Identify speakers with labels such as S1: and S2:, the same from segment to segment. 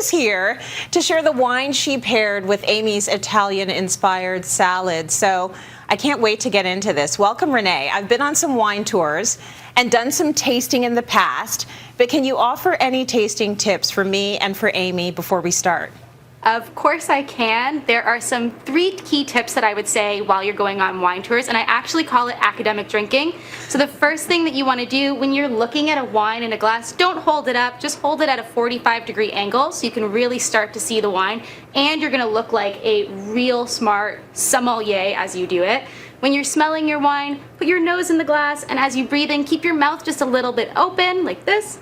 S1: is here to share the wine she paired with Amy's Italian-inspired salad. So I can't wait to get into this. Welcome, Renee. I've been on some wine tours and done some tasting in the past, but can you offer any tasting tips for me and for Amy before we start?
S2: Of course I can. There are some 3 key tips that I would say while you're going on wine tours, and I actually call it academic drinking. So the first thing that you want to do when you're looking at a wine in a glass, don't hold it up, just hold it at a 45-degree angle so you can really start to see the wine, and you're going to look like a real smart sommelier as you do it. When you're smelling your wine, put your nose in the glass, and as you breathe in, keep your mouth just a little bit open like this.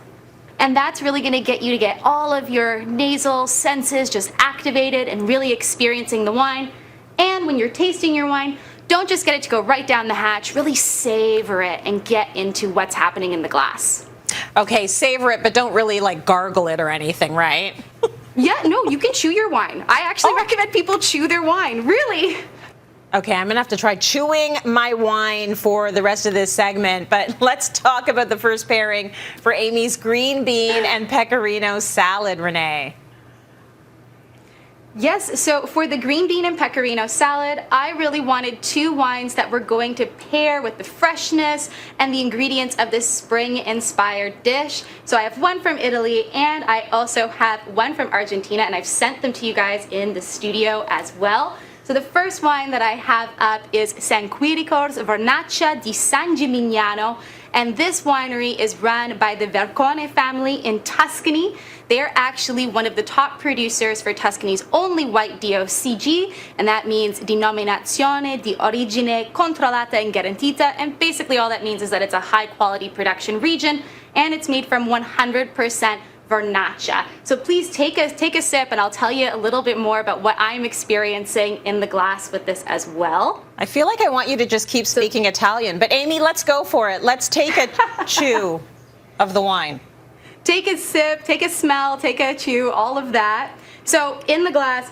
S2: And that's really going to get you to get all of your nasal senses just activated and really experiencing the wine. And when you're tasting your wine, don't just get it to go right down the hatch, really savor it and get into what's happening in the glass.
S1: Okay, savor it, but don't really like gargle it or anything, right?
S2: Yeah, no, you can chew your wine. I actually recommend people chew their wine, really.
S1: Okay, I'm going to have to try chewing my wine for the rest of this segment, but let's talk about the first pairing for Amy's green bean and pecorino salad, Renee.
S2: Yes, so for the green bean and pecorino salad, I really wanted 2 wines that were going to pair with the freshness and the ingredients of this spring-inspired dish. So I have one from Italy, and I also have one from Argentina, and I've sent them to you guys in the studio as well. So the first wine that I have up is San Quirico's Vernaccia di San Gimignano, and this winery is run by the Vercone family in Tuscany. They're actually one of the top producers for Tuscany's only white DOCG, and that means Denominazione di Origine Controllata e Garantita, and basically all that means is that it's a high quality production region, and it's made from 100% Vernaccia. So please take a sip, and I'll tell you a little bit more about what I'm experiencing in the glass with this as well.
S1: I feel like I want you to just keep speaking Italian, but Amy, let's go for it. Let's take a chew of the wine.
S2: Take a sip, take a smell, take a chew, all of that. So in the glass,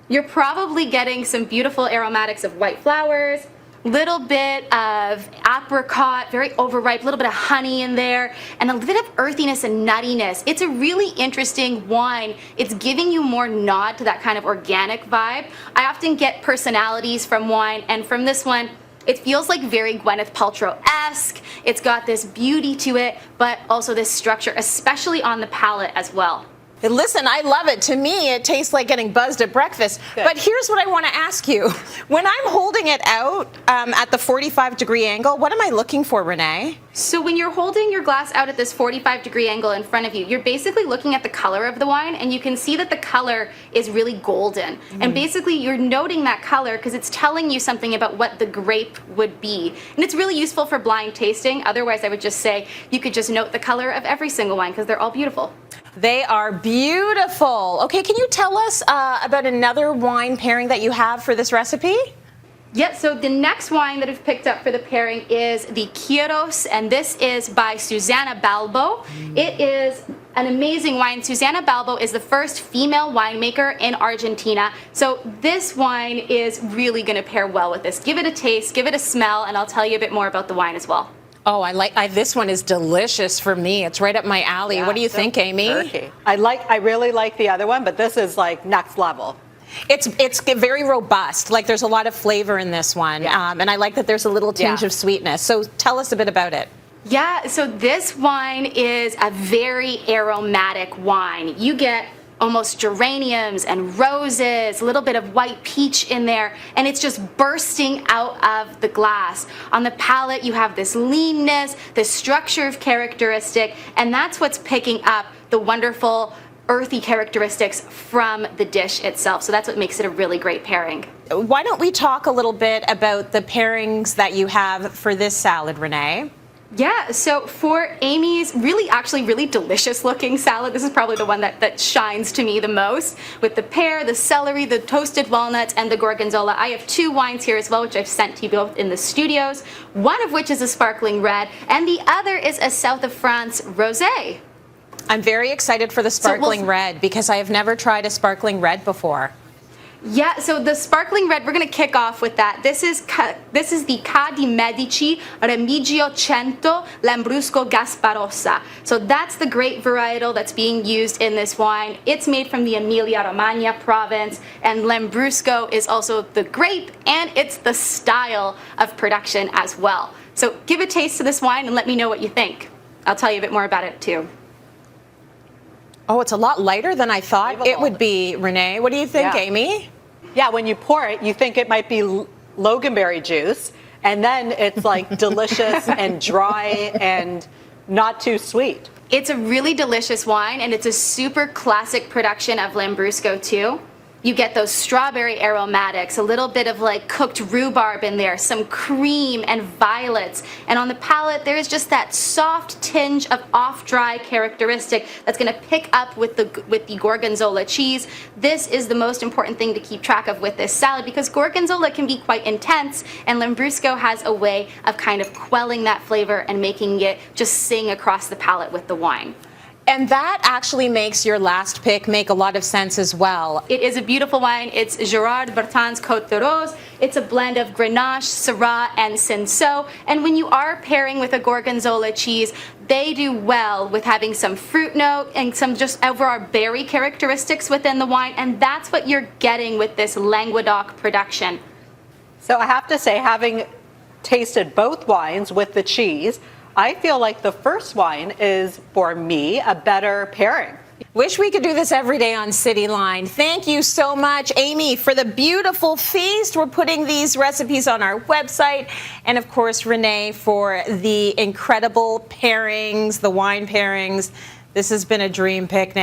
S2: you're probably getting some beautiful aromatics of white flowers, little bit of apricot, very overripe, a little bit of honey in there, and a bit of earthiness and nuttiness. It's a really interesting wine. It's giving you more nod to that kind of organic vibe. I often get personalities from wine, and from this one, it feels like very Gwyneth Paltrow-esque. It's got this beauty to it, but also this structure, especially on the palate as well.
S1: Listen, I love it. To me, it tastes like getting buzzed at breakfast. Good. But here's what I want to ask you. When I'm holding it out at the 45-degree angle, what am I looking for, Renee?
S2: So when you're holding your glass out at this 45-degree angle in front of you, you're basically looking at the color of the wine, and you can see that the color is really golden. And basically, you're noting that color because it's telling you something about what the grape would be. And it's really useful for blind tasting. Otherwise, I would just say you could just note the color of every single wine because they're all beautiful.
S1: They are beautiful. Okay, can you tell us about another wine pairing that you have for this recipe?
S2: Yeah, so the next wine that I've picked up for the pairing is the Quiros, and this is by Susanna Balbo. It is an amazing wine. Susanna Balbo is the first female winemaker in Argentina, so this wine is really going to pair well with this. Give it a taste, give it a smell, and I'll tell you a bit more about the wine as well.
S1: Oh, this one is delicious for me. It's right up my alley. Yeah, what do you think, Amy?
S3: Turkey. I really like the other one, but this is like next level.
S1: It's very robust. Like there's a lot of flavor in this one, and I like that there's a little tinge of sweetness. So tell us a bit about it.
S2: Yeah, so this wine is a very aromatic wine. You get almost geraniums and roses, a little bit of white peach in there, and it's just bursting out of the glass. On the palate, you have this leanness, this structure of characteristic, and that's what's picking up the wonderful earthy characteristics from the dish itself. So that's what makes it a really great pairing.
S1: Why don't we talk a little bit about the pairings that you have for this salad, Renee?
S2: Yeah, so for Amy's really delicious looking salad, this is probably the one that shines to me the most, with the pear, the celery, the toasted walnuts, and the gorgonzola. I have 2 wines here as well, which I've sent to you both in the studios, one of which is a sparkling red, and the other is a South of France Rosé.
S1: I'm very excited for the sparkling red because I have never tried a sparkling red before.
S2: Yeah, so the sparkling red, we're going to kick off with that. This is the Ca di Medici Remigio Cento Lambrusco Gasparosa. So that's the grape varietal that's being used in this wine. It's made from the Emilia-Romagna province, and Lambrusco is also the grape, and it's the style of production as well. So give a taste to this wine and let me know what you think. I'll tell you a bit more about it too.
S1: Oh, it's a lot lighter than I thought it would be, Renee. What do you think,
S3: Yeah.
S1: Amy?
S3: Yeah, when you pour it, you think it might be loganberry juice, and then it's like delicious and dry and not too sweet.
S2: It's a really delicious wine, and it's a super classic production of Lambrusco too. You get those strawberry aromatics, a little bit of like cooked rhubarb in there, some cream and violets. And on the palate, there is just that soft tinge of off-dry characteristic that's going to pick up with the Gorgonzola cheese. This is the most important thing to keep track of with this salad, because Gorgonzola can be quite intense, and Lambrusco has a way of kind of quelling that flavor and making it just sing across the palate with the wine.
S1: And that actually makes your last pick make a lot of sense as well.
S2: It is a beautiful wine. It's Gerard Bertin's Côte de Rose. It's a blend of Grenache, Syrah, and Cinsault. And when you are pairing with a Gorgonzola cheese, they do well with having some fruit note and some just overall berry characteristics within the wine. And that's what you're getting with this Languedoc production.
S3: So I have to say, having tasted both wines with the cheese, I feel like the first wine is, for me, a better pairing.
S1: Wish we could do this every day on Cityline. Thank you so much, Amy, for the beautiful feast. We're putting these recipes on our website. And of course, Renee, for the incredible pairings, the wine pairings. This has been a dream picnic.